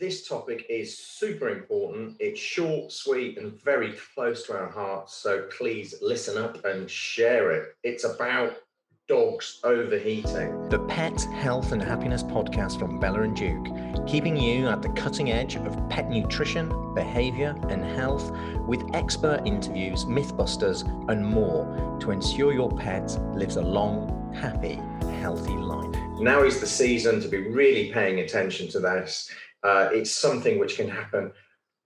This topic is super important. It's short, sweet, and very close to our hearts. So please listen up and share it. It's about dogs overheating. The Pet Health and Happiness podcast from Bella+Duke, keeping you at the cutting edge of pet nutrition, behavior, and health with expert interviews, mythbusters, and more to ensure your pet lives a long, happy, healthy life. Now is the season to be really paying attention to this. It's something which can happen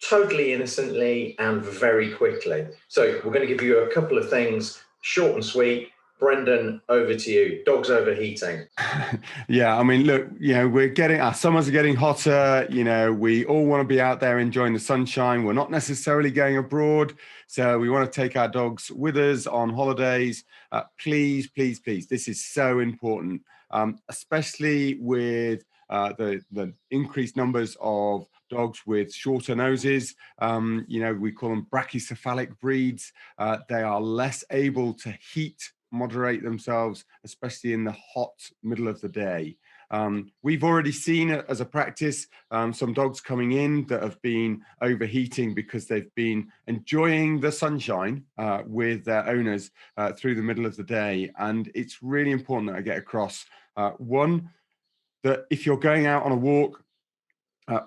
totally innocently and very quickly. So we're going to give you a couple of things, short and sweet. Brendan, over to you. Dogs overheating. Yeah, I mean, look, our summers are getting hotter. We all want to be out there enjoying the sunshine. We're not necessarily going abroad, so we want to take our dogs with us on holidays. Please, please, please. This is so important, especially with the increased numbers of dogs with shorter noses. We call them brachycephalic breeds. They are less able to moderate themselves, especially in the hot middle of the day. We've already seen it as a practice, some dogs coming in that have been overheating because they've been enjoying the sunshine with their owners through the middle of the day. And it's really important that I get across, one, that if you're going out on a walk,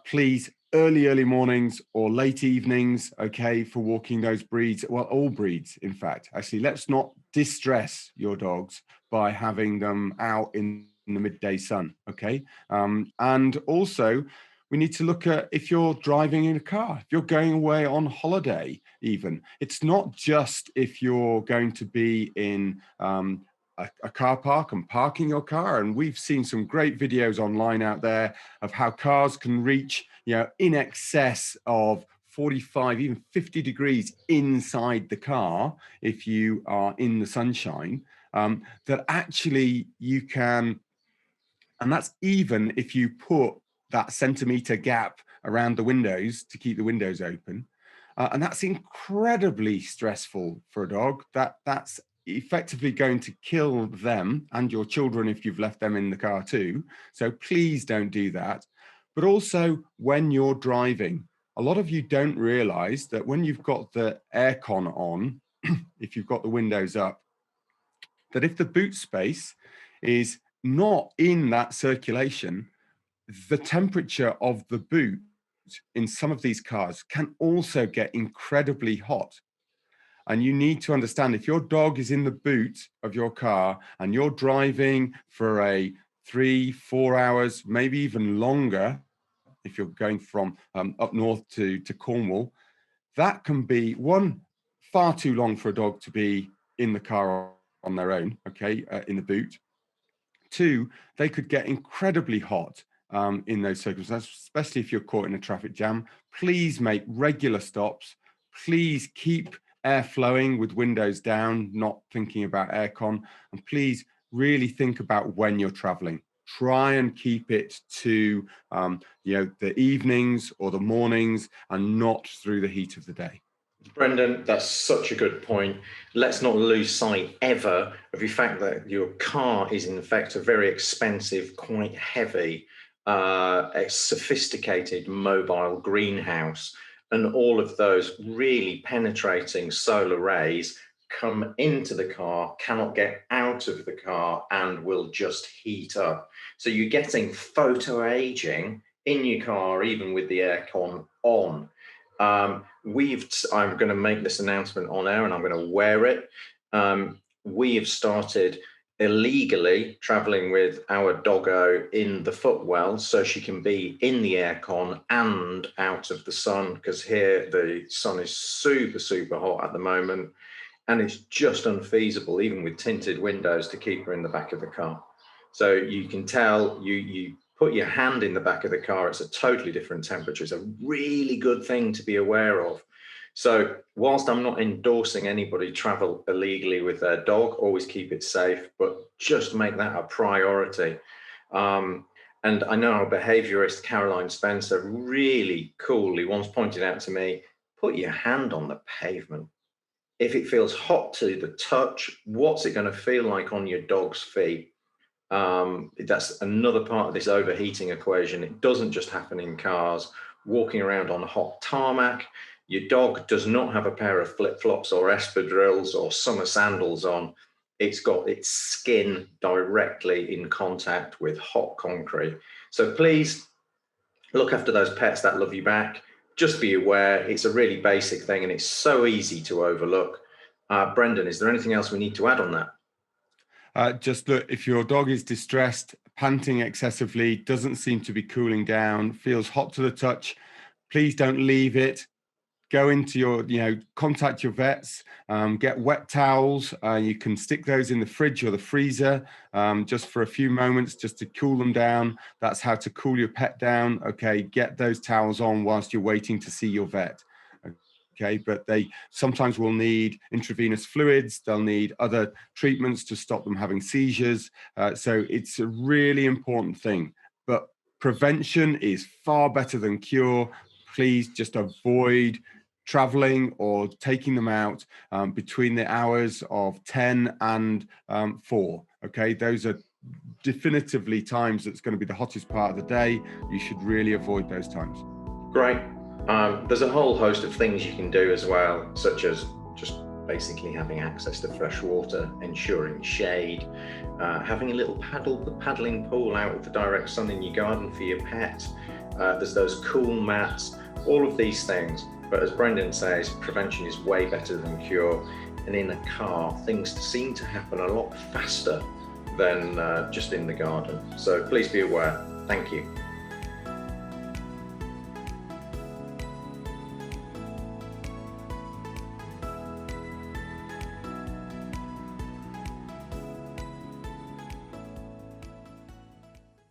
please, early mornings or late evenings, okay, for walking those breeds, well, all breeds, in fact. Actually, let's not distress your dogs by having them out in the midday sun, okay? And also, we need to look at if you're driving in a car, if you're going away on holiday even. It's not just if you're going to be in a car park and parking your car. And we've seen some great videos online out there of how cars can reach, in excess of 45, even 50 degrees inside the car if you are in the sunshine, that actually you can, and that's even if you put that centimeter gap around the windows to keep the windows open. And that's incredibly stressful for a dog. That's effectively going to kill them and your children if you've left them in the car too. So please don't do that. But also when you're driving, a lot of you don't realize that when you've got the aircon on, if you've got the windows up, that if the boot space is not in that circulation, the temperature of the boot in some of these cars can also get incredibly hot. And you need to understand, if your dog is in the boot of your car and you're driving for a 3-4 hours, maybe even longer, if you're going from up north to Cornwall, that can be, one, far too long for a dog to be in the car on their own, okay, in the boot. Two, they could get incredibly hot in those circumstances, especially if you're caught in a traffic jam. Please make regular stops. Please keep air flowing with windows down, not thinking about aircon. And please really think about when you're traveling. Try and keep it to the evenings or the mornings and not through the heat of the day. Brendan, that's such a good point. Let's not lose sight ever of the fact that your car is in fact a very expensive, quite heavy, a sophisticated mobile greenhouse. And all of those really penetrating solar rays come into the car, cannot get out of the car, and will just heat up. So you're getting photo aging in your car, even with the aircon on. I'm going to make this announcement on air and I'm going to wear it. We have started illegally traveling with our doggo in the footwell so she can be in the aircon and out of the sun, because here the sun is super, super hot at the moment. And it's just unfeasible, even with tinted windows, to keep her in the back of the car. So you can tell, you put your hand in the back of the car, it's a totally different temperature. It's a really good thing to be aware of. So whilst I'm not endorsing anybody travel illegally with their dog, always keep it safe, but just make that a priority. And I know our behaviorist, Caroline Spencer, really coolly once pointed out to me, put your hand on the pavement. If it feels hot to the touch, what's it going to feel like on your dog's feet? That's another part of this overheating equation. It doesn't just happen in cars. Walking around on hot tarmac, your dog does not have a pair of flip-flops or espadrilles or summer sandals on. It's got its skin directly in contact with hot concrete. So please look after those pets that love you back. Just be aware, it's a really basic thing and it's so easy to overlook. Brendan, is there anything else we need to add on that? Just look, if your dog is distressed, panting excessively, doesn't seem to be cooling down, feels hot to the touch, please don't leave it. Go into your, contact your vets, get wet towels. You can stick those in the fridge or the freezer just for a few moments, just to cool them down. That's how to cool your pet down. Okay, get those towels on whilst you're waiting to see your vet. Okay, but they sometimes will need intravenous fluids. They'll need other treatments to stop them having seizures. So it's a really important thing. But prevention is far better than cure. Please just avoid traveling or taking them out between the hours of 10 and 4. Okay, those are definitively times that's going to be the hottest part of the day. You should really avoid those times. Great. There's a whole host of things you can do as well, such as just basically having access to fresh water, ensuring shade, having a little paddling pool out with the direct sun in your garden for your pet. There's those cool mats, all of these things. But as Brendan says, prevention is way better than cure. And in a car, things seem to happen a lot faster than just in the garden. So please be aware. Thank you.